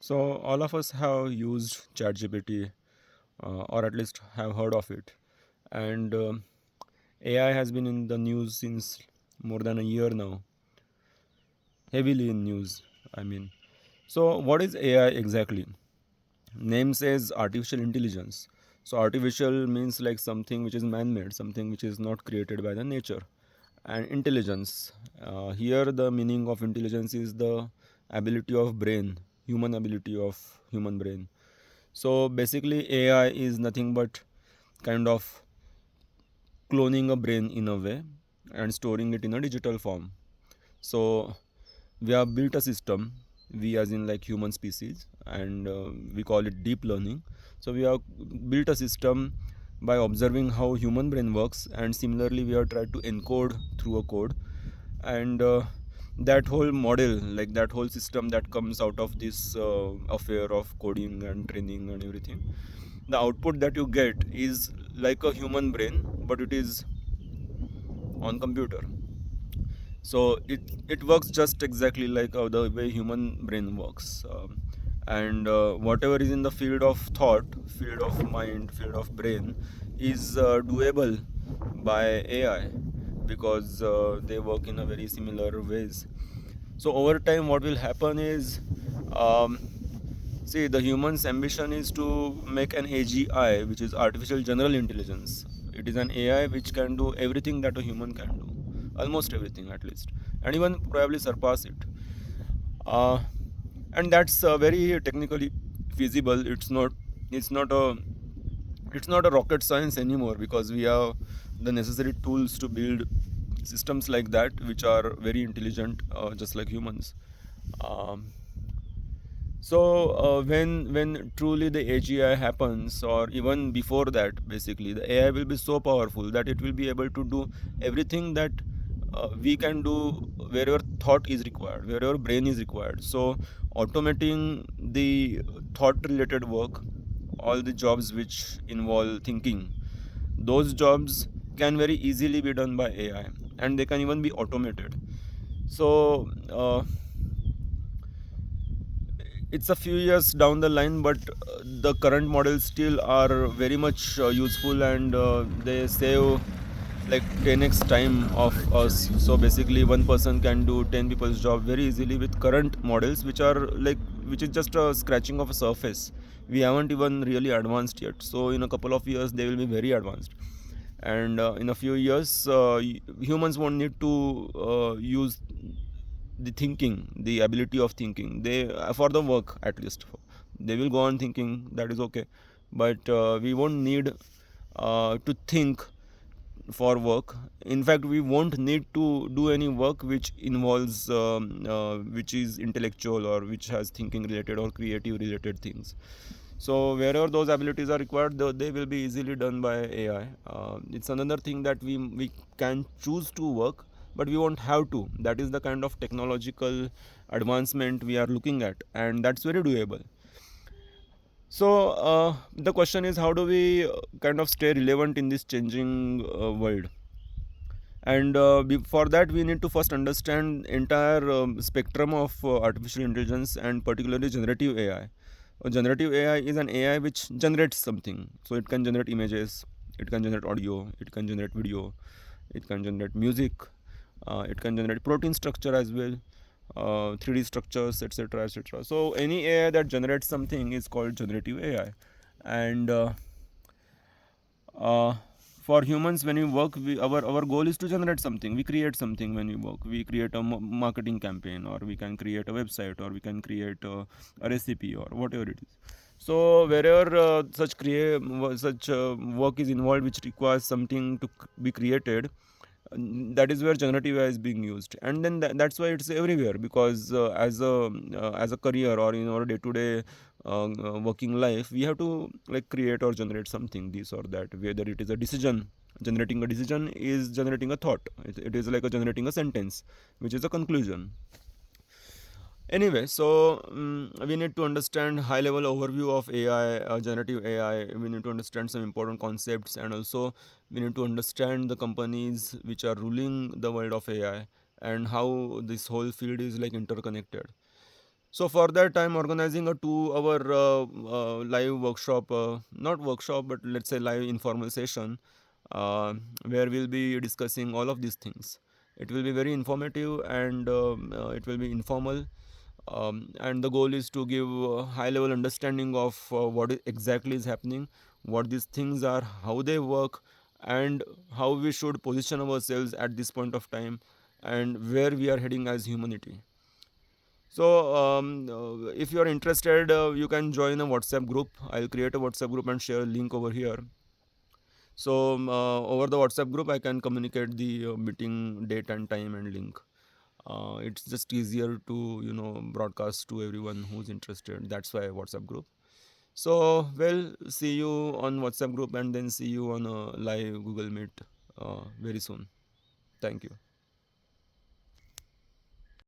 So all of us have used ChatGPT, or at least have heard of it. And AI has been in the news since more than a year now, heavily in news. I mean, so what is AI exactly? Name says artificial intelligence. So artificial means like something which is man-made, something which is not created by the nature. And intelligence. Here the meaning of intelligence is the ability of brain, human ability of human brain. So basically AI is nothing but kind of cloning a brain in a way and storing it in a digital form. So we have built a system, we as in like human species, and we call it deep learning. So we have built a system by observing how human brain works, and similarly we have tried to encode through a code. And that whole model, like that whole system that comes out of this affair of coding and training and everything, the output that you get is like a human brain, but it is on computer. So it works just exactly like the way human brain works. And whatever is in the field of thought, field of mind, field of brain is doable by AI, because they work in a very similar ways. So over time what will happen is, um, see, the human's ambition is to make an AGI, which is artificial general intelligence. It is an AI which can do everything that a human can do, almost everything at least, and even probably surpass it. Uh, and that's very technically feasible. It's not a it's not a rocket science anymore, because we have the necessary tools to build systems like that, which are very intelligent, just like humans. Um, so when truly the AGI happens, or even before that, basically the AI will be so powerful that it will be able to do everything that we can do wherever thought is required, wherever brain is required. So automating the thought related work, all the jobs which involve thinking, those jobs can very easily be done by AI, and they can even be automated. So it's a few years down the line, but the current models still are very much useful, and they save like 10x time of us. So basically one person can do 10 people's job very easily with current models, which is just a scratching of a surface. We haven't even really advanced yet, so in a couple of years they will be very advanced. And in a few years humans won't need to use the thinking, the ability of thinking. They for the work at least, they will go on thinking, that is okay. But we won't need to think for work. In fact, we won't need to do any work which involves which is intellectual, or which has thinking related or creative related things. So wherever those abilities are required, they will be easily done by AI. It's another thing that we can choose to work, but we won't have to. That is the kind of technological advancement we are looking at, and that's very doable. So the question is, how do we kind of stay relevant in this changing world? And for that we need to first understand entire spectrum of artificial intelligence, and particularly generative AI. Generative AI is an AI which generates something. So it can generate images, it can generate audio, it can generate video, it can generate music, it can generate protein structure as well, 3D structures, etc., etc. So any AI that generates something is called generative AI. And uh, for humans, when we work, our goal is to generate something. We create something when we work. We create a marketing campaign, or we can create a website, or we can create a recipe, or whatever it is. So wherever such work is involved which requires something to be created, that is where generative AI is being used. And then that's why it's everywhere, because as a career, or in our day to day working life, we have to like create or generate something, this or that. Whether it is a decision, generating a decision is generating a thought. It is like generating a sentence, which is a conclusion. Anyway, so we need to understand high level overview of AI, generative AI. We need to understand some important concepts, and also we need to understand the companies which are ruling the world of AI, and how this whole field is like interconnected. So for that, I'm organizing a 2 hour live workshop, not workshop, but let's say live informal session, uh, where we'll be discussing all of these things. It will be very informative, and it will be informal, and the goal is to give a high level understanding of exactly is happening, what these things are, how they work, and how we should position ourselves at this point of time, and where we are heading as humanity. So, if you are interested, you can join a WhatsApp group. I'll create a WhatsApp group and share a link over here. So, over the WhatsApp group, I can communicate the meeting date and time and link. It's just easier to broadcast to everyone who's interested. That's why WhatsApp group. So, well, see you on WhatsApp group, and then see you on a live Google Meet very soon. Thank you.